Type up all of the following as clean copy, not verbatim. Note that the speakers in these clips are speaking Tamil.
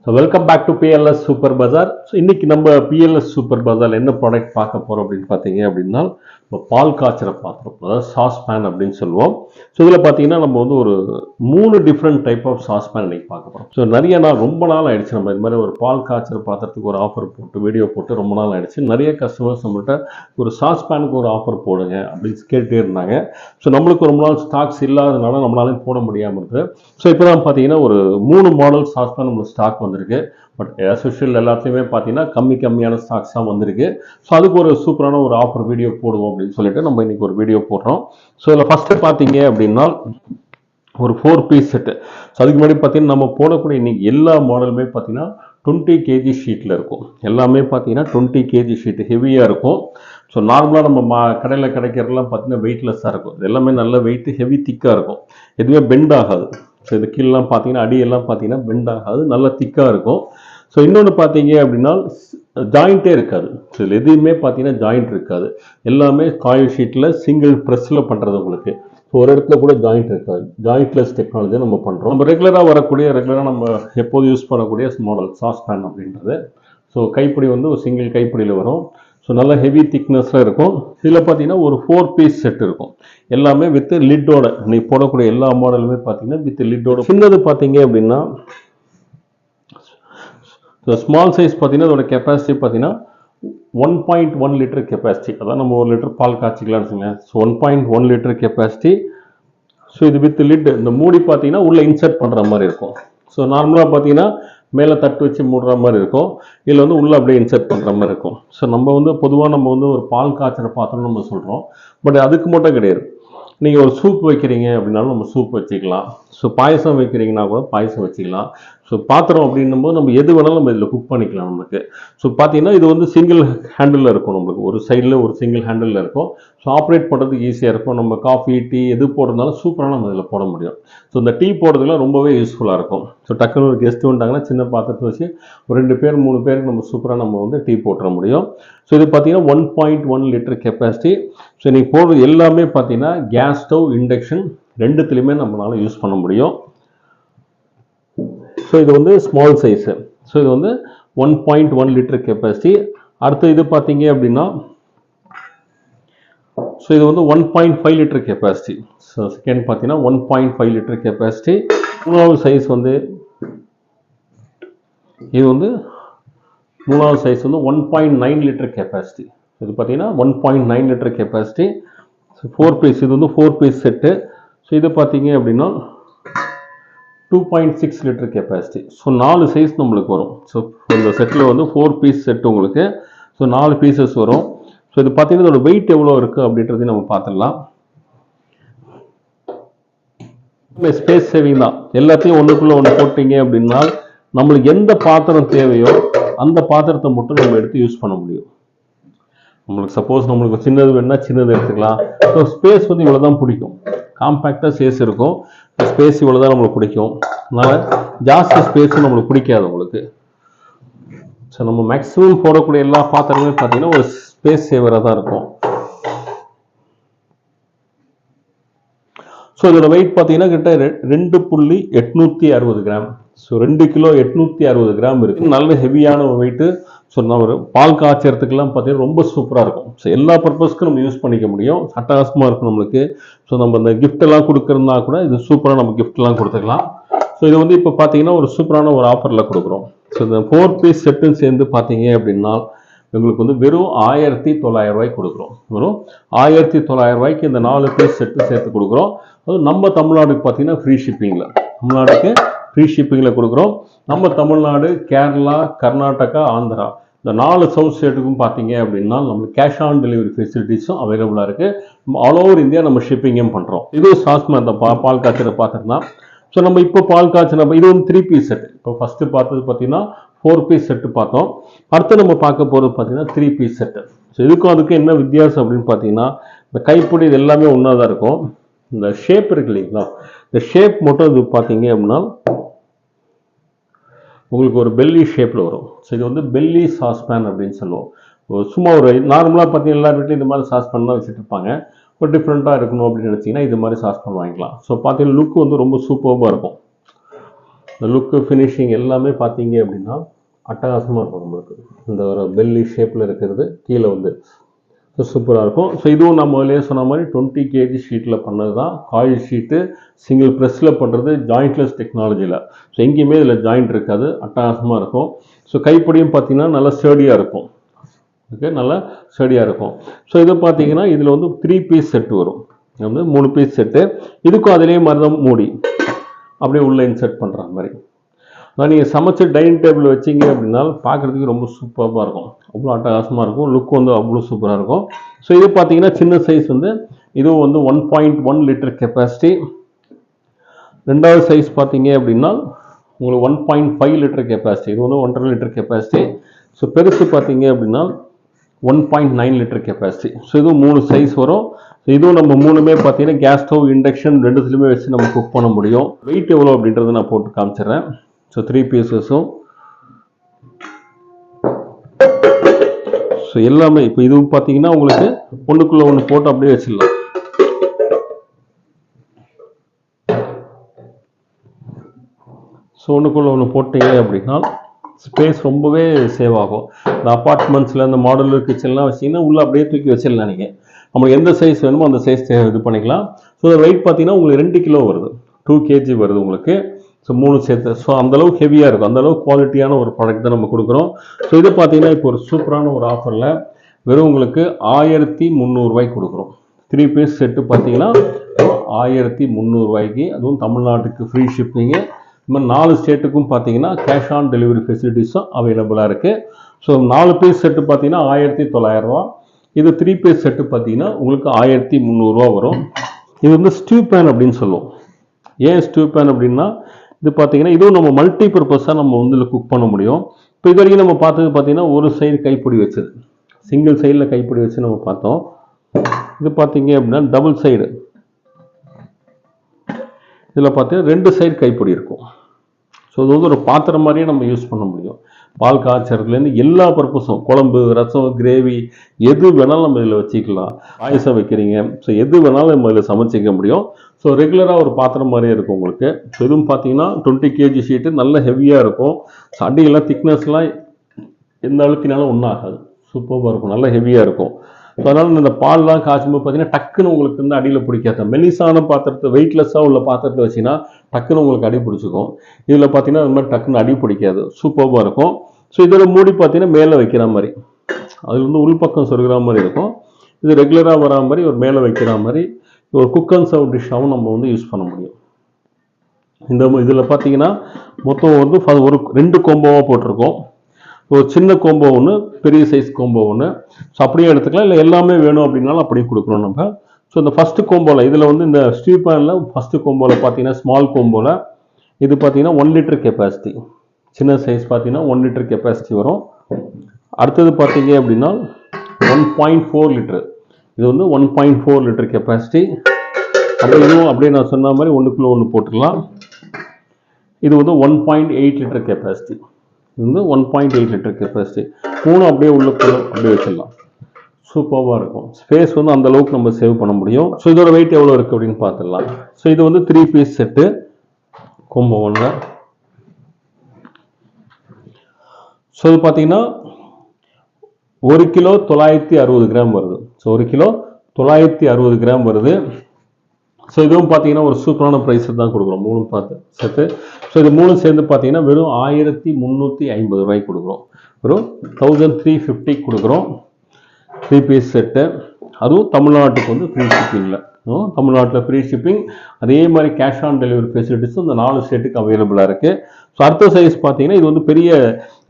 So welcome back to BLS super bazaar. So இன்றைக்கி நம்ம பிஎல்எஸ் சூப்பர் பஜாரில் என்ன ப்ராடக்ட் பார்க்க போகிறோம் அப்படின்னு பார்த்தீங்க அப்படின்னா, இப்போ பால் காய்ச்சற பாத்திரம், அதாவது சாஸ் பேன் அப்படின்னு சொல்லுவோம். ஸோ இதில் பார்த்தீங்கன்னா நம்ம வந்து ஒரு 3 different type of sauce pan இன்றைக்கி பார்க்க போகிறோம். ஸோ நிறைய நாள் ரொம்ப நாள் ஆகிடுச்சு நம்ம இது மாதிரி ஒரு பால் காய்ச்சற பாத்திரத்துக்கு ஒரு ஆஃபர் போட்டு வீடியோ போட்டு ரொம்ப நாள் ஆகிடுச்சு. நிறைய கஸ்டமர்ஸ் நம்மள்கிட்ட ஒரு சாஸ் பேனுக்கு ஒரு ஆஃபர் போடுங்க அப்படின்னு கேட்டுகிட்டே இருந்தாங்க. ஸோ நம்மளுக்கு ரொம்ப நாள் ஸ்டாக்ஸ் இல்லாததுனால நம்மளாலையும் போட முடியாமல் இருக்குது. ஸோ இப்போ தான் பார்த்தீங்கன்னா ஒரு 3 மாடல் சாஸ் பேன் நம்மளுக்கு ஸ்டாக் வந்திருக்கு. பட் ஆஸ் யூஷுவல் எல்லாத்தையுமே பார்த்தீங்கன்னா கம்மியான ஸ்டாக்ஸ் தான் வந்திருக்கு. ஸோ அதுக்கு ஒரு சூப்பரான ஒரு ஆஃபர் வீடியோ போடுவோம் அப்படின்னு சொல்லிட்டு நம்ம இன்னைக்கு ஒரு வீடியோ போடுறோம். ஸோ இதில் ஃபஸ்ட்டு பார்த்தீங்க அப்படின்னா ஒரு 4 பீஸ் செட்டு. ஸோ அதுக்கு முன்னாடி பார்த்தீங்கன்னா நம்ம போடக்கூடிய இன்னைக்கு எல்லா மாடலுமே பார்த்தீங்கன்னா 20 kg ஷீட்டில் இருக்கும். எல்லாமே பார்த்தீங்கன்னா 20 kg ஷீட் ஹெவியாக இருக்கும். ஸோ நார்மலாக நம்ம கடையில் கிடைக்கிறதுலாம் பார்த்தீங்கன்னா வெயிட்லெஸ்ஸாக இருக்கும். இது எல்லாமே நல்ல வெயிட் ஹெவி திக்காக இருக்கும். எதுவுமே பெண்ட் ஆகாது. ஸோ இது கீழெலாம் பார்த்தீங்கன்னா அடியெல்லாம் பார்த்தீங்கன்னா பெண்ட் ஆகாது, நல்லா திக்காக இருக்கும். ஸோ இன்னொன்று பார்த்தீங்க அப்படின்னா ஜாயிண்ட்டே இருக்காது. ஸோ இதில் எதுவுமே பார்த்தீங்கன்னா ஜாயிண்ட் இருக்காது. எல்லாமே காயில் ஷீட்டில் சிங்கிள் ப்ரெஸ்ஸில் பண்ணுறது உங்களுக்கு. ஸோ ஒரு இடத்துல கூட ஜாயிண்ட் இருக்காது. ஜாயிண்ட்லெஸ் டெக்னாலஜியை நம்ம பண்ணுறோம். நம்ம ரெகுலராக நம்ம எப்போது யூஸ் பண்ணக்கூடிய மாடல் சாஸ் பேன் அப்படின்றது. ஸோ கைப்பிடி வந்து ஒரு சிங்கிள் கைப்பிடியில் வரும். ஸோ நல்ல ஹெவி திக்னஸில் இருக்கும். இதில் பார்த்தீங்கன்னா ஒரு 4 பீஸ் செட் இருக்கும். எல்லாமே வித் லிட்டோட. நீ போடக்கூடிய எல்லா மாடலுமே பார்த்தீங்கன்னா வித் லிட்டோட. சின்னது பார்த்தீங்க அப்படின்னா ஸ்மால் சைஸ் பார்த்தீங்கன்னா அதோட கெப்பாசிட்டி பார்த்தீங்கன்னா 1.1 லிட்டர் கெப்பாசிட்டி. அதான் நம்ம 1 லிட்டர் பால் காய்ச்சிக்கலாம்னு சொன்னேன். So 1.1 litre capacity. ஸோ இது வித் லிட். இந்த மூடி பார்த்தீங்கன்னா உள்ளே இன்சர்ட் பண்ணுற மாதிரி இருக்கும். ஸோ நார்மலாக பார்த்தீங்கன்னா மேலே தட்டு வச்சு மூடுற மாதிரி இருக்கும். இதில் வந்து உள்ளே அப்படியே இன்சர்ட் பண்ணுற மாதிரி இருக்கும். ஸோ நம்ம வந்து பொதுவாக நம்ம வந்து ஒரு பால் காய்ச்சற பாத்திரம் நம்ம சொல்கிறோம். பட் அதுக்கு மட்டும் கிடையாது. நீங்கள் ஒரு சூப் வைக்கிறீங்க அப்படின்னாலும் நம்ம சூப் வச்சுக்கலாம். ஸோ பாயசம் வைக்கிறீங்கன்னா கூட பாயசம் வச்சுக்கலாம். ஸோ பாத்திரம் அப்படின்னும் போது நம்ம எது வேணாலும் நம்ம இதில் குக் பண்ணிக்கலாம் நமக்கு. ஸோ பார்த்தீங்கன்னா இது வந்து சிங்கிள் ஹேண்டில் இருக்கும். நம்மளுக்கு ஒரு சைடில் ஒரு சிங்கிள் ஹேண்டில் இருக்கும். ஸோ ஆப்ரேட் பண்ணுறதுக்கு ஈஸியாக இருக்கும். நம்ம காஃபி டீ எது போடுறதுனாலும் சூப்பராக நம்ம இதில் போட முடியும். ஸோ இந்த டீ போடுறதுலாம் ரொம்பவே யூஸ்ஃபுல்லாக இருக்கும். ஸோ டக்குன்னு ஒரு கெஸ்ட் வந்துட்டாங்கன்னா சின்ன பாத்திரத்தை வச்சு ஒரு 2 பேர் 3 பேருக்கு நம்ம சூப்பராக நம்ம வந்து டீ போட்டுற முடியும். ஸோ இது பார்த்தீங்கன்னா 1.1 லிட்டர் கெப்பாசிட்டி. ஸோ நீங்கள் போடுறது எல்லாமே பார்த்தீங்கன்னா கேஸ் ஸ்டவ், இண்டக்ஷன் ரெண்டுத்துலையுமே நம்மளால யூஸ் பண்ண முடியும். ஸோ இது வந்து ஸ்மால் சைஸு. ஸோ இது வந்து 1.1 லிட்டர் கெப்பாசிட்டி. அடுத்து இது பார்த்தீங்க அப்படின்னா ஸோ இது வந்து 1.5 லிட்டர் கெப்பாசிட்டி. ஸோ செகண்ட் பார்த்தீங்கன்னா 1.5 லிட்டர் கெப்பாசிட்டி. மூணாவது சைஸ் வந்து இது வந்து மூணாவது சைஸ் வந்து 1.9 லிட்டர் கெப்பாசிட்டி. இது பார்த்தீங்கன்னா 1.9 லிட்டர் கெப்பாசிட்டி. So 4 piece. இது வந்து 4 பீஸ் செட்டு. ஸோ இது பார்த்தீங்க அப்படின்னா 2.6 லிட்டர் கெப்பாசிட்டி. ஸோ 4 சைஸ் நம்மளுக்கு வரும். ஸோ இந்த செட்டில் வந்து 4 பீஸ் செட் உங்களுக்கு. ஸோ 4 பீசஸ் வரும். ஸோ இது பார்த்தீங்கன்னா இதோட வெயிட் எவ்வளோ இருக்குது அப்படின்றதையும் நம்ம பார்த்துடலாம். ஸ்பேஸ் சேவிங் தான். எல்லாத்தையும் ஒன்றுக்குள்ளே ஒன்று போட்டிங்க அப்படின்னா நம்மளுக்கு எந்த பாத்திரம் தேவையோ அந்த பாத்திரத்தை மட்டும் நம்ம எடுத்து யூஸ் பண்ண முடியும். நம்மளுக்கு சப்போஸ் நம்மளுக்கு சின்னது வேணுன்னா சின்னது எடுத்துக்கலாம். ஸோ ஸ்பேஸ் வந்து இவ்வளோ தான் பிடிக்கும். காம்பேக்டாக ஸ்பேஸ் இருக்கும். ஸ்பேஸ் இவ்வளோ தான் நம்மளுக்கு பிடிக்கும். அதனால் ஜாஸ்தி ஸ்பேஸும் நம்மளுக்கு பிடிக்காது உங்களுக்கு. ஸோ நம்ம மேக்ஸிமம் போடக்கூடிய எல்லா பாத்திரமே பார்த்தீங்கன்னா ஒரு ஸ்பேஸ் சேவராக தான் இருக்கும். ஸோ இதோட வெயிட் பார்த்தீங்கன்னா கிட்ட 2.860 கிராம். ஸோ 2 கிலோ 860 கிராம் இருக்குது. நல்ல ஹெவியான ஒரு வெயிட்டு. ஸோ நம்ம பால் காய்ச்சறதுக்கெல்லாம் பார்த்தீங்கன்னா ரொம்ப சூப்பராக இருக்கும். ஸோ எல்லா பர்பஸ்க்கும் நம்ம யூஸ் பண்ணிக்க முடியும். அட்டகாசமாக இருக்கும் நம்மளுக்கு. ஸோ நம்ம இந்த கிஃப்டெல்லாம் கொடுக்குறதுனா கூட இது சூப்பராக நம்ம கிஃப்ட்லாம் கொடுத்துக்கலாம். ஸோ இது வந்து இப்போ பார்த்தீங்கன்னா ஒரு சூப்பரான ஒரு ஆஃபரில் கொடுக்குறோம். ஸோ இந்த 4 பீஸ் செட்டுன்னு சேர்ந்து பார்த்தீங்க அப்படின்னா உங்களுக்கு வந்து வெறும் 1900 ரூபாய்க்கு கொடுக்குறோம். வெறும் 1900 ரூபாய்க்கு இந்த 4 பீஸ் செட்டு சேர்த்து கொடுக்குறோம். அதுவும் நம்ம தமிழ்நாடுக்கு பார்த்தீங்கன்னா ஃப்ரீ ஷிப்பிங்கில், தமிழ்நாடுக்கு ஃப்ரீ ஷிப்பிங்கில் கொடுக்குறோம். நம்ம தமிழ்நாடு, கேரளா, கர்நாடகா, ஆந்திரா இந்த 4 சவுத் ஸ்டேட்டுக்கும் பார்த்தீங்க அப்படின்னா நம்மளுக்கு கேஷ் ஆன் டெலிவரி ஃபெசிலிட்டிஸும் அவைலபிளாக இருக்குது. நம்ம ஆல் ஓவர் இந்தியா நம்ம ஷிப்பிங்கும் பண்ணுறோம். இது சாஸ்மா அந்த பால் காய்ச்சற பார்த்துருந்தா. ஸோ நம்ம இப்போ பால் காய்ச்சற இது வந்து 3 பீஸ் செட். இப்போ ஃபஸ்ட்டு பார்த்தது பார்த்தீங்கன்னா 4 பீஸ் செட்டு பார்த்தோம். அடுத்து நம்ம பார்க்க போகிறது பார்த்தீங்கன்னா 3 பீஸ் செட்டு. ஸோ இதுக்கும் அதுக்கும் என்ன வித்தியாசம் அப்படின்னு பார்த்தீங்கன்னா இந்த கைப்பிடி இது எல்லாமே ஒன்றா தான் இருக்கும். இந்த ஷேப் இருக்கு இல்லைங்களா, இந்த ஷேப் மட்டும் இது பார்த்தீங்க அப்படின்னா உங்களுக்கு ஒரு பெல்லி ஷேப்பில் வரும். ஸோ இது வந்து பெல்லி சாஸ் பேன் அப்படின்னு சொல்லுவோம். சும்மா ஒரு நார்மலாக பார்த்தீங்கன்னா எல்லா வீட்லையும் இந்த மாதிரி சாஸ் பேன் தான் வச்சுட்டு இருப்பாங்க. ஒரு டிஃப்ரெண்ட்டாக இருக்கணும் அப்படின்னு நினச்சிங்கன்னா இது மாதிரி சாஸ் பேன் வாங்கிக்கலாம். ஸோ பார்த்தீங்கன்னா லுக் வந்து ரொம்ப சூப்பராக இருக்கும். இந்த லுக்கு ஃபினிஷிங் எல்லாமே பார்த்தீங்க அப்படின்னா அட்டகாசமாக இருக்கும் நம்மளுக்கு. இந்த ஒரு பெல்லி ஷேப்பில் இருக்கிறது கீழே வந்து சூப்பராக இருக்கும். ஸோ இதுவும் நான் முதலே சொன்ன மாதிரி 20 kg ஷீட்டில் பண்ணது தான். காயில் ஷீட்டு சிங்கிள் ப்ரெஸ்ஸில் பண்ணுறது, ஜாயிண்ட்லெஸ் டெக்னாலஜியில். ஸோ எங்கேயுமே இதில் ஜாயிண்ட் இருக்காது, அட்டகாசமாக இருக்கும். ஸோ கைப்படியும் பார்த்தீங்கன்னா நல்லா ஸ்டர்டியாக இருக்கும். ஓகே, நல்லா ஸ்டடியாக இருக்கும். ஸோ இதை பார்த்தீங்கன்னா இதில் வந்து 3 பீஸ் செட்டு வரும். வந்து 3 பீஸ் செட்டு. இதுக்கும் அதிலே மாதிரி தான் மூடி அப்படியே உள்ளே இன்சர்ட் பண்ணுற மாதிரி. அதான் நீங்கள் சமைச்சு டைனிங் டேபிள் வச்சிங்க அப்படின்னா பார்க்குறதுக்கு ரொம்ப சூப்பராக இருக்கும், அவ்வளோ அட்டகாசமாக இருக்கும். லுக் வந்து அவ்வளோ சூப்பராக இருக்கும். ஸோ இது பார்த்தீங்கன்னா சின்ன சைஸ் வந்து இதுவும் வந்து 1.1 லிட்டர் கெப்பாசிட்டி. ரெண்டாவது சைஸ் பார்த்தீங்க அப்படின்னா உங்களுக்கு 1.5 லிட்டர் கெப்பாசிட்டி. இது வந்து 1.5 லிட்டர் கெப்பாசிட்டி. ஸோ பெருசு பார்த்தீங்க அப்படின்னா 1.9 லிட்டர் கெப்பாசிட்டி. ஸோ இதுவும் 3 சைஸ் வரும். இதுவும் நம்ம 3மே பார்த்தீங்கன்னா கேஸ் ஸ்டவ், இண்டக்ஷன் ரெண்டுத்துலையுமே வச்சு நம்ம குக் பண்ண முடியும். வெயிட் எவ்வளோ அப்படின்றத நான் போட்டு காமிச்சிடுறேன். ஸோ 3 பீசஸும் ஸோ எல்லாமே இப்போ இதுவும் பார்த்தீங்கன்னா உங்களுக்கு ஒன்றுக்குள்ளே ஒன்று போட்டு அப்படியே வச்சிடலாம். ஸோ ஒன்றுக்குள்ளே ஒன்று போட்டீங்க அப்படின்னா ஸ்பேஸ் ரொம்பவே சேவ் ஆகும். இந்த அப்பார்ட்மெண்ட்ஸில் இந்த மாடுலர் கிச்சன்லாம் வச்சிங்கன்னா உள்ளே அப்படியே தூக்கி வச்சிடலாம். நீங்கள் நம்மளுக்கு எந்த சைஸ் வேணுமோ அந்த சைஸ் இது பண்ணிக்கலாம். ஸோ வெயிட் பார்த்தீங்கன்னா உங்களுக்கு 2 கிலோ வருது, 2 kg வருது உங்களுக்கு. ஸோ 3 சேர்த்து. ஸோ அந்தளவுக்கு ஹெவியாக இருக்கும், அந்தளவுக்கு குவாலிட்டியான ஒரு ப்ராடக்ட் தான் நம்ம கொடுக்குறோம். ஸோ இது பார்த்தீங்கன்னா இப்போ ஒரு சூப்பரான ஒரு ஆஃபரில் வெறும் உங்களுக்கு 1300 ரூபாய்க்கு கொடுக்குறோம். 3 பீஸ் செட்டு பார்த்தீங்கன்னா 1300 ரூபாய்க்கு, அதுவும் தமிழ்நாட்டுக்கு ஃப்ரீ ஷிப்பிங்கு. இது மாதிரி 4 ஸ்டேட்டுக்கும் பார்த்தீங்கன்னா கேஷ் ஆன் டெலிவரி ஃபெசிலிட்டிஸும் அவைலபிளாக இருக்குது. ஸோ 4 பீஸ் செட்டு பார்த்தீங்கன்னா 1900 ரூபா. இது 3 பீஸ் செட்டு பார்த்தீங்கன்னா உங்களுக்கு 1300 ரூபா வரும். இது வந்து ஸ்டியூ பேன் அப்படின்னு சொல்லுவோம். ஏன் ஸ்டியூ பேன் அப்படின்னா இது பார்த்தீங்கன்னா இதுவும் நம்ம மல்டி பர்பஸாக நம்ம வந்து குக் பண்ண முடியும். இப்போ இது வரைக்கும் நம்ம பார்த்தது பார்த்தீங்கன்னா ஒரு சைடு கைப்பிடி வச்சது, சிங்கிள் சைடில் கைப்பிடி வச்சு நம்ம பார்த்தோம். இது பார்த்தீங்க அப்படின்னா டபுள் சைடு. இதில் பார்த்தீங்கன்னா 2 சைடு கைப்பிடி இருக்கும். ஸோ இது வந்து ஒரு பாத்திரம் மாதிரியே நம்ம யூஸ் பண்ண முடியும். பால் காய்ச்சறதுலேருந்து எல்லா பர்பஸும், குழம்பு, ரசம், கிரேவி எது வேணாலும் நம்ம இதில் வச்சுக்கலாம். பாயசம் வைக்கிறீங்க, ஸோ எது வேணாலும் நம்ம இதில் சமைச்சிக்க முடியும். ஸோ ரெகுலராக ஒரு பாத்திரம் மாதிரியே இருக்கும் உங்களுக்கு. ஸோ இதுவும் பார்த்தீங்கன்னா 20 kg ஷீட்டு, நல்ல ஹெவியாக இருக்கும். ஸோ அடியெல்லாம் திக்னஸ்லாம் எந்த அழுத்தினாலும் ஒன்றும் ஆகாது, சூப்பராக இருக்கும், நல்ல ஹெவியாக இருக்கும். ஸோ அதனால் இந்த பால்லாம் காய்ச்சும்போது பார்த்தீங்கன்னா டக்குன்னு உங்களுக்கு வந்து அடியில் பிடிக்காது. மெலிசான பாத்திரத்தை, வெயிட்லெஸ்ஸாக உள்ள பாத்திரத்தை வச்சிங்கன்னா டக்குன்னு உங்களுக்கு அடி பிடிச்சிக்கும். இதில் பார்த்தீங்கன்னா அது மாதிரி டக்குன்னு அடி பிடிக்காது, சூப்பராக இருக்கும். ஸோ இதோட மூடி பார்த்தீங்கன்னா மேலே வைக்கிற மாதிரி, அது வந்து உள்பக்கம் சொருகிற மாதிரி இருக்கும். இது ரெகுலராக வரா மாதிரி ஒரு மேலே வைக்கிற மாதிரி ஒரு குக் அண்ட் சர்வ் டிஷ்ஷாகவும் நம்ம வந்து யூஸ் பண்ண முடியும். இந்த இதில் பார்த்தீங்கன்னா மொத்தம் வந்து ஒரு 2 கோம்போவாக போட்டிருக்கோம். ஒரு சின்ன கோம்போ ஒன்று, பெரிய சைஸ் கோம்போ ஒன்று. ஸோ அப்படியே எடுத்துக்கலாம், இல்லை எல்லாமே வேணும் அப்படின்னாலும் அப்படியே கொடுக்குறோம் நம்ம. ஸோ இந்த ஃபஸ்ட்டு கோம்போவில் இதில் வந்து இந்த ஸ்டியூ பேனில் ஃபஸ்ட்டு கோம்போவில் பார்த்தீங்கன்னா ஸ்மால் கோம்போவில் இது பார்த்தீங்கன்னா 1 லிட்டர் கெப்பாசிட்டி, சின்ன சைஸ் பார்த்தீங்கன்னா 1 லிட்டர் கெப்பாசிட்டி வரும். அடுத்தது பார்த்தீங்க அப்படின்னா 1.4 லிட்டர், இது வந்து 1.4 லிட்டர் கெப்பாசிட்டி. அப்போ இதுவும் அப்படியே நான் சொன்ன மாதிரி ஒன்றுக்குள்ளே ஒன்று போட்டுடலாம். இது வந்து 1.8 லிட்டர் கெப்பாசிட்டி, இது வந்து 1.8 லிட்டர் கெப்பாசிட்டி. 3 அப்படியே உள்ளுக்குள்ள அப்படியே வச்சிடலாம், சூப்பராக இருக்கும். ஸ்பேஸ் வந்து அந்த அளவுக்கு நம்ம சேவ் பண்ண முடியும். ஸோ இதோட வெயிட் எவ்வளோ இருக்குது அப்படின்னு பார்த்துடலாம். ஸோ இது வந்து 3 பீஸ் செட்டு கோம்போ ஒன்று. ஸோ இது பார்த்தீங்கன்னா 1 கிலோ 960 கிராம் வருது. ஸோ 1 கிலோ 960 கிராம் வருது. ஸோ இதுவும் பார்த்தீங்கன்னா ஒரு சூப்பரான ப்ரைஸ் தான் கொடுக்குறோம், 3 பார்த்து செட்டு. ஸோ இது 3 சேர்ந்து பார்த்தீங்கன்னா வெறும் 1350 ரூபாய்க்கு கொடுக்குறோம், வெறும் 1350 கொடுக்குறோம். 3 பீஸ் செட்டு, அதுவும் தமிழ்நாட்டுக்கு வந்து ஃப்ரீ ஷிப்பிங்கில். தமிழ்நாட்டில் ஃப்ரீ ஷிப்பிங், அதே மாதிரி கேஷ் ஆன் டெலிவரி ஃபெசிலிட்டிஸும் இந்த 4 ஸ்டேட்டுக்கு அவைலபிளாக இருக்குது. ஸோ அடுத்த சைஸ் பார்த்தீங்கன்னா இது வந்து பெரிய,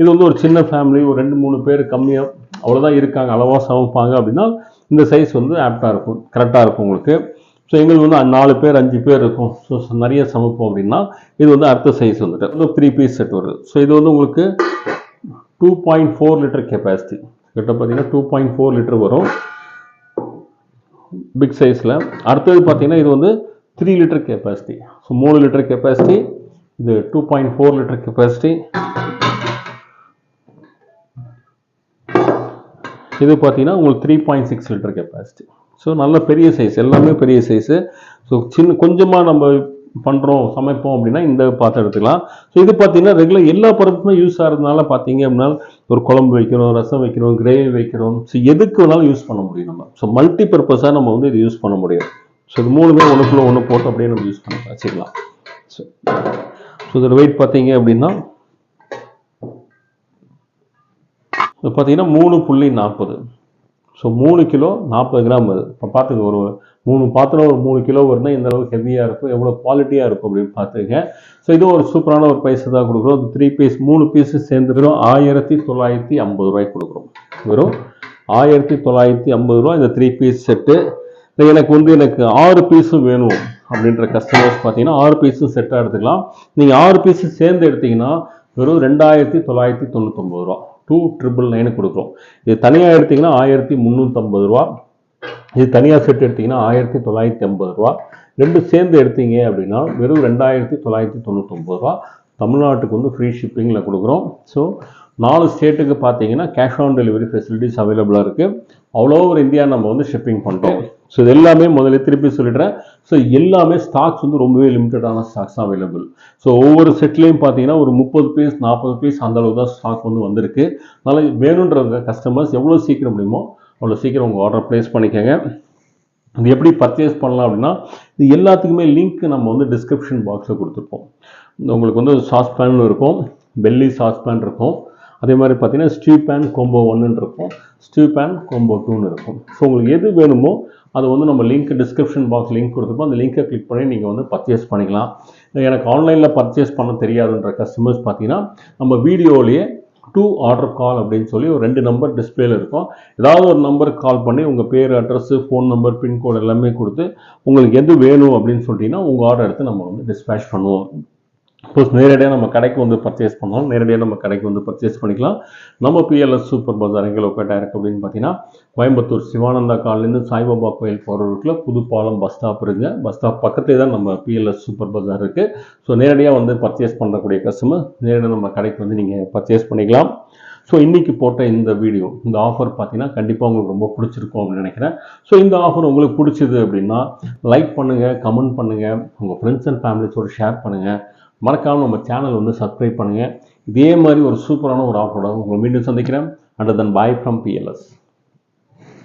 இது வந்து ஒரு சின்ன ஃபேமிலி, ஒரு 2-3 பேர் கம்மியாக அவ்வளோதான் இருக்காங்க, அளவாக சமைப்பாங்க அப்படின்னா இந்த சைஸ் வந்து ஆப்டாக இருக்கும், கரெக்டாக இருக்கும் உங்களுக்கு. ஸோ எங்களுக்கு வந்து 4 பேர் 5 பேர் இருக்கும், ஸோ நிறைய சமைப்போம் அப்படின்னா இது வந்து அடுத்த சைஸ் வந்துட்டு வந்து 3 பீஸ் செட் வருது. ஸோ இது வந்து உங்களுக்கு 2.4 லிட்டர் கெப்பாசிட்டி, கிட்ட பார்த்தீங்கன்னா 2.4 லிட்டர் வரும் பிக் சைஸில். அடுத்தது பார்த்தீங்கன்னா இது வந்து 3 litre capacity. So 3 litre capacity, இது 2.4 லிட்டர் கெப்பாசிட்டி. இது பார்த்தீங்கன்னா உங்களுக்கு 3.6 லிட்டர் கெப்பாசிட்டி. ஸோ நல்ல பெரிய சைஸ், எல்லாமே பெரிய சைஸு. ஸோ கொஞ்சமாக நம்ம பண்ணுறோம் சமைப்போம் அப்படின்னா இந்த பாத்திரம் எடுத்துக்கலாம். ஸோ இது பார்த்தீங்கன்னா ரெகுலர் எல்லா பருப்புமே யூஸ் ஆகிறதுனால பார்த்தீங்க அப்படின்னா ஒரு குழம்பு வைக்கிறோம், ரசம் வைக்கிறோம், கிரேவி வைக்கிறோம், ஸோ எதுக்கு வேணாலும் யூஸ் பண்ண முடியும் நம்ம. ஸோ மல்டி பர்பஸாக நம்ம வந்து இது யூஸ் பண்ண முடியும். ஸோ இது மூணுமே ஒன்றுக்குள்ள ஒன்று போட்டு அப்படியே நம்ம யூஸ் பண்ணி வச்சுக்கலாம். ஸோ இதோட வெயிட் பார்த்தீங்க அப்படின்னா இது பார்த்தீங்கன்னா 3.40. ஸோ 3 கிலோ 40 கிராம் அது. இப்போ பார்த்துங்க ஒரு 3 பாத்திரம் ஒரு 3 கிலோ வருதுன்னா இந்த அளவுக்கு ஹெவியாக இருக்கும், எவ்வளோ குவாலிட்டியாக இருக்கும் அப்படின்னு பார்த்துங்க. ஸோ இது ஒரு சூப்பரான ஒரு ப்ரைஸ் தான் கொடுக்குறோம். 3 பீஸ் 3 பீஸு சேர்ந்து வெறும் 1950 ரூபாய்க்கு கொடுக்குறோம். வெறும் 1950 ரூபா இந்த 3 பீஸ் செட்டு. எனக்கு வந்து எனக்கு 6 பீஸும் வேணும் அப்படின்ற கஸ்டமர்ஸ் பார்த்தீங்கன்னா 6 பீஸும் செட்டாக எடுத்துக்கலாம். நீங்கள் 6 பீஸு சேர்ந்து எடுத்தீங்கன்னா வெறும் 2999 ரூபா 2999 கொடுக்குறோம். இது தனியாக எடுத்தீங்கன்னா 1350 ரூபா. இது தனியாக செட் எடுத்தீங்கன்னா 1950 ரூபா. ரெண்டு சேர்ந்து எடுத்தீங்க அப்படின்னா வெறும் 2999 ரூபா. தமிழ்நாட்டுக்கு வந்து ஃப்ரீ ஷிப்பிங்கில் கொடுக்குறோம். ஸோ 4 ஸ்டேட்டுக்கு பார்த்தீங்கன்னா கேஷ் ஆன் டெலிவரி ஃபெசிலிட்டிஸ் அவைலபிளாக இருக்குது. அவ்வளோ ஒரு இந்தியா நம்ம வந்து ஷிப்பிங் பண்ணுறோம். ஸோ இது எல்லாமே முதல்ல திருப்பி சொல்லிடுறேன். ஸோ எல்லாமே ஸ்டாக்ஸ் வந்து ரொம்பவே லிமிட்டடான ஸ்டாக்ஸ் தான் அவைலபிள். ஸோ ஒவ்வொரு செட்லேயும் பார்த்தீங்கன்னா ஒரு 30 பீஸ் 40 பீஸ் அந்த அளவு தான் ஸ்டாக் வந்து வந்திருக்கு. அதனால் வேணுன்றவங்க கஸ்டமர்ஸ் எவ்வளோ சீக்கிரம் முடியுமோ அவ்வளோ சீக்கிரம் உங்கள் ஆர்டர் ப்ளேஸ் பண்ணிக்கோங்க. இது எப்படி பர்ச்சேஸ் பண்ணலாம் அப்படின்னா இது எல்லாத்துக்குமே லிங்க் நம்ம வந்து டிஸ்கிரிப்ஷன் பாக்ஸில் கொடுத்துருப்போம். உங்களுக்கு வந்து சாஸ் பேன் இருக்கும், பெல்லி சாஸ் பேன் இருக்கும், அதே மாதிரி பார்த்தீங்கன்னா ஸ்டீ பேன் கோம்போ 1 இருக்கும், ஸ்டீ பேன் கோம்போ 2 இருக்கும். ஸோ உங்களுக்கு எது வேணுமோ அது வந்து நம்ம லிங்க் டிஸ்கிரிப்ஷன் பாக்ஸ் லிங்க் கொடுத்துருப்போம். அந்த லிங்கை கிளிக் பண்ணி நீங்கள் வந்து பர்ச்சேஸ் பண்ணிக்கலாம். எனக்கு ஆன்லைனில் பர்ச்சேஸ் பண்ண தெரியாதுன்ற கஸ்டமர்ஸ் பார்த்தீங்கன்னா நம்ம வீடியோலேயே 2 ஆர்டர் கால் அப்படின்னு சொல்லி ஒரு 2 நம்பர் டிஸ்பிளேல இருக்கும். ஏதாவது ஒரு நம்பருக்கு கால் பண்ணி உங்கள் பேர், அட்ரஸ், ஃபோன் நம்பர், பின்கோடு எல்லாமே கொடுத்து உங்களுக்கு எது வேணும் அப்படின்னு சொல்லிட்டீங்கன்னா உங்கள் ஆர்டர் எடுத்து நம்ம வந்து டிஸ்பேச் பண்ணுவோம். சப்போஸ் நேரடியாக நம்ம கடைக்கு வந்து பர்ச்சேஸ் பண்ணோம், நேரடியாக நம்ம கடைக்கு வந்து பர்ச்சேஸ் பண்ணிக்கலாம். நம்ம பிஎல்எஸ் சூப்பர் பஜார் எங்கே லொக்கேட்டாக இருக்குது அப்படின்னு பார்த்தீங்கன்னா கோயம்புத்தூர் சிவானந்தா கால்லேருந்து சாய்பாபா கோயில் போகிற ரூட்டில் புதுப்பாலம் பஸ் ஸ்டாப் இருக்குங்க. பஸ் ஸ்டாப் பக்கத்துலேயே தான் நம்ம பிஎல்எஸ் சூப்பர் பஜார் இருக்குது. ஸோ நேரடியாக வந்து பர்ச்சேஸ் பண்ணக்கூடிய கஸ்டமர் நேரடியாக நம்ம கடைக்கு வந்து நீங்கள் பர்ச்சேஸ் பண்ணிக்கலாம். ஸோ இன்றைக்கி போட்ட இந்த வீடியோ இந்த ஆஃபர் பார்த்தீங்கன்னா கண்டிப்பாக உங்களுக்கு ரொம்ப பிடிச்சிருக்கும் அப்படின்னு நினைக்கிறேன். ஸோ இந்த ஆஃபர் உங்களுக்கு பிடிச்சிது அப்படின்னா லைக் பண்ணுங்கள், கமெண்ட் பண்ணுங்கள், உங்கள் ஃப்ரெண்ட்ஸ் அண்ட் ஃபேமிலிஸோடு ஷேர் பண்ணுங்கள். மறக்காமல் நம்ம சேனல் வந்து சப்ஸ்கிரைப் பண்ணுங்கள். இதே மாதிரி ஒரு சூப்பரான ஒரு ஆஃபரோட உங்களை மீண்டும் சந்திக்கிறேன். And then bye from BLS.